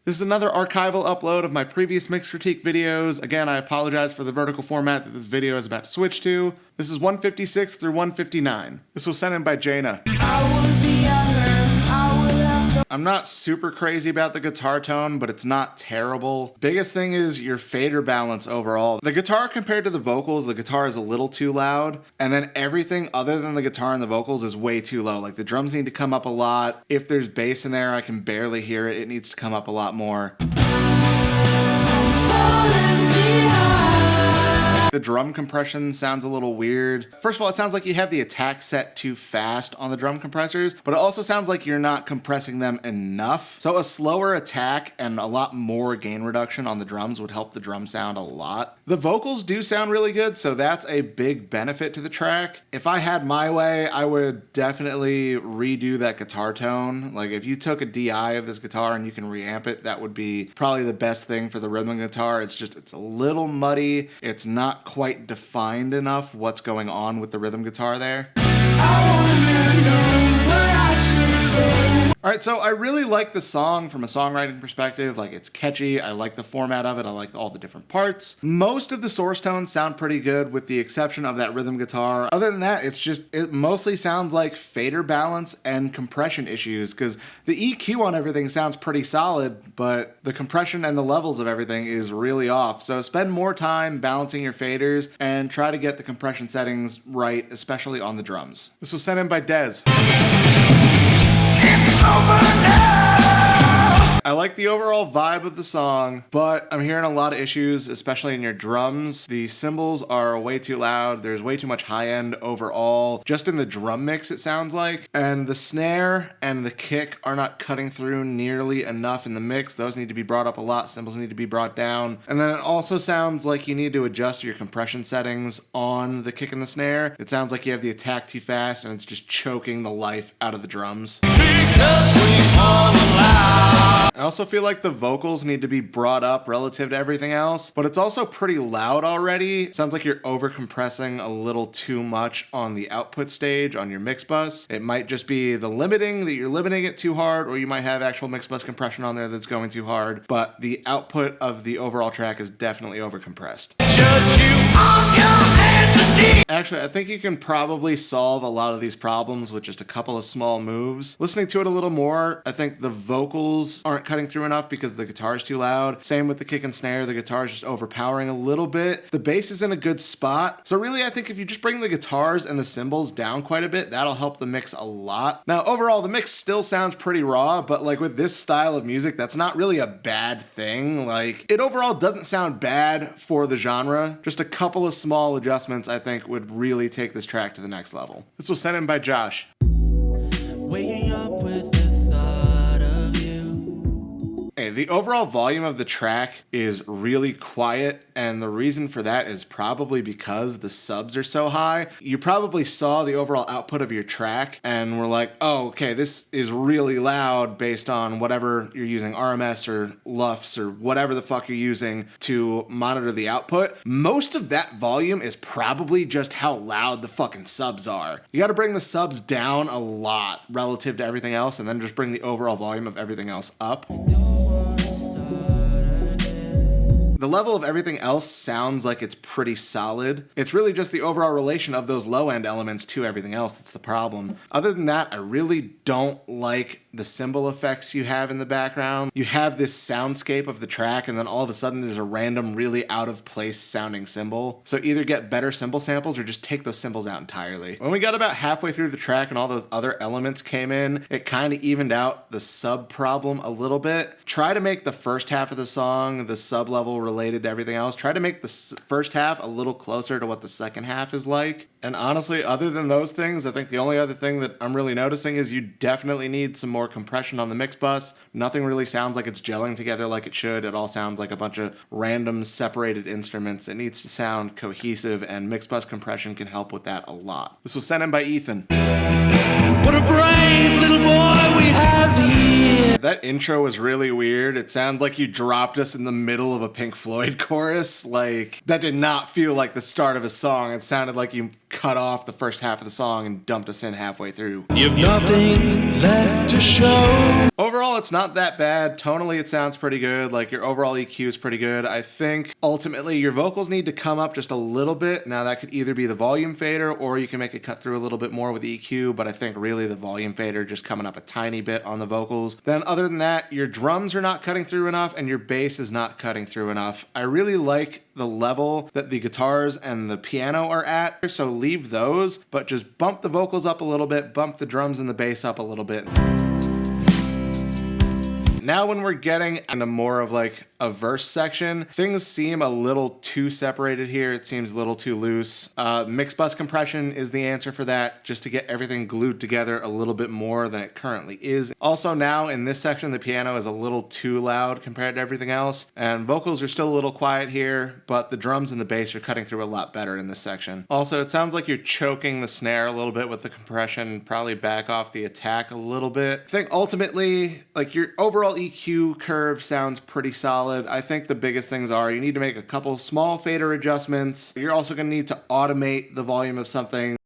This is another archival upload of my previous mix critique videos. Again, I apologize for the vertical format that this video is about to switch to. This is 156 through 159. This was sent in by Jaina. I'm not super crazy about the guitar tone, but it's not terrible. Biggest thing is your fader balance overall. The guitar compared to the vocals, the guitar is a little too loud, and then everything other than the guitar and the vocals is way too low. Like the drums need to come up a lot. If there's bass in there, I can barely hear it. It needs to come up a lot more. The drum compression sounds a little weird. First of all, it sounds like you have the attack set too fast on the drum compressors, but it also sounds like you're not compressing them enough. So a slower attack and a lot more gain reduction on the drums would help the drum sound a lot. The vocals do sound really good, so that's a big benefit to the track. If I had my way, I would definitely redo that guitar tone. Like if you took a DI of this guitar and you can reamp it, that would be probably the best thing for the rhythm guitar. It's a little muddy. It's not quite defined enough what's going on with the rhythm guitar there. Alright, so I really like the song from a songwriting perspective. Like, it's catchy, I like the format of it, I like all the different parts. Most of the source tones sound pretty good with the exception of that rhythm guitar. Other than that, it mostly sounds like fader balance and compression issues, because the EQ on everything sounds pretty solid, but the compression and the levels of everything is really off. So spend more time balancing your faders and try to get the compression settings right, especially on the drums. This was sent in by Dez. I like the overall vibe of the song, but I'm hearing a lot of issues, especially in your drums. The cymbals are way too loud. There's way too much high end overall. Just in the drum mix, it sounds like. And the snare and the kick are not cutting through nearly enough in the mix. Those need to be brought up a lot. Cymbals need to be brought down. And then it also sounds like you need to adjust your compression settings on the kick and the snare. It sounds like you have the attack too fast and it's just choking the life out of the drums. I also feel like the vocals need to be brought up relative to everything else, but it's also pretty loud already. Sounds like you're over compressing a little too much on the output stage on your mix bus. It might just be the limiting, that you're limiting it too hard, or you might have actual mix bus compression on there that's going too hard, but the output of the overall track is definitely over compressed. Actually, I think you can probably solve a lot of these problems with just a couple of small moves. Listening to it a little more, I think the vocals aren't cutting through enough because the guitar is too loud. Same with the kick and snare, the guitar is just overpowering a little bit. The bass is in a good spot. So really, I think if you just bring the guitars and the cymbals down quite a bit, that'll help the mix a lot. Now, overall, the mix still sounds pretty raw, but like with this style of music, that's not really a bad thing. Like, it overall doesn't sound bad for the genre. Just a couple of small adjustments, I think, would really take this track to the next level. This was sent in by Josh. Waking up with the thought of you. Hey, the overall volume of the track is really quiet, and the reason for that is probably because the subs are so high. You probably saw the overall output of your track and were like, oh, okay, this is really loud based on whatever you're using, RMS or LUFS or whatever the fuck you're using to monitor the output. Most of that volume is probably just how loud the fucking subs are. You gotta bring the subs down a lot relative to everything else and then just bring the overall volume of everything else up. The level of everything else sounds like it's pretty solid. It's really just the overall relation of those low-end elements to everything else that's the problem. Other than that, I really don't like the cymbal effects you have in the background. You have this soundscape of the track, and then all of a sudden there's a random, really out-of-place sounding cymbal. So either get better cymbal samples or just take those cymbals out entirely. When we got about halfway through the track and all those other elements came in, it kind of evened out the sub problem a little bit. Try to make the first half of the song, the sub level related to everything else. Try to make the first half a little closer to what the second half is like. And honestly, other than those things, I think the only other thing that I'm really noticing is you definitely need some more compression on the mix bus. Nothing really sounds like it's gelling together like it should. It all sounds like a bunch of random separated instruments. It needs to sound cohesive, and mix bus compression can help with that a lot. This was sent in by Ethan. What a brave little boy we have here. That intro was really weird. It sounded like you dropped us in the middle of a Pink Floyd chorus. Like, that did not feel like the start of a song. It sounded like you cut off the first half of the song and dumped us in halfway through. You've nothing left to show. Overall, it's not that bad. Tonally, it sounds pretty good. Like, your overall EQ is pretty good. I think, ultimately, your vocals need to come up just a little bit. Now, that could either be the volume fader, or you can make it cut through a little bit more with EQ, but I think really the volume fader just coming up a tiny bit on the vocals. Then, other than that, your drums are not cutting through enough, and your bass is not cutting through enough. I really like the level that the guitars and the piano are at, so leave those, but just bump the vocals up a little bit, bump the drums and the bass up a little bit. Now when we're getting into more of like a verse section, things seem a little too separated here. It seems a little too loose. Mix bus compression is the answer for that, just to get everything glued together a little bit more than it currently is. Also now in this section, the piano is a little too loud compared to everything else, and vocals are still a little quiet here, but the drums and the bass are cutting through a lot better in this section. Also, it sounds like you're choking the snare a little bit with the compression, probably back off the attack a little bit. I think ultimately, like, your overall EQ curve sounds pretty solid. I think the biggest things are you need to make a couple small fader adjustments. You're also going to need to automate the volume of something.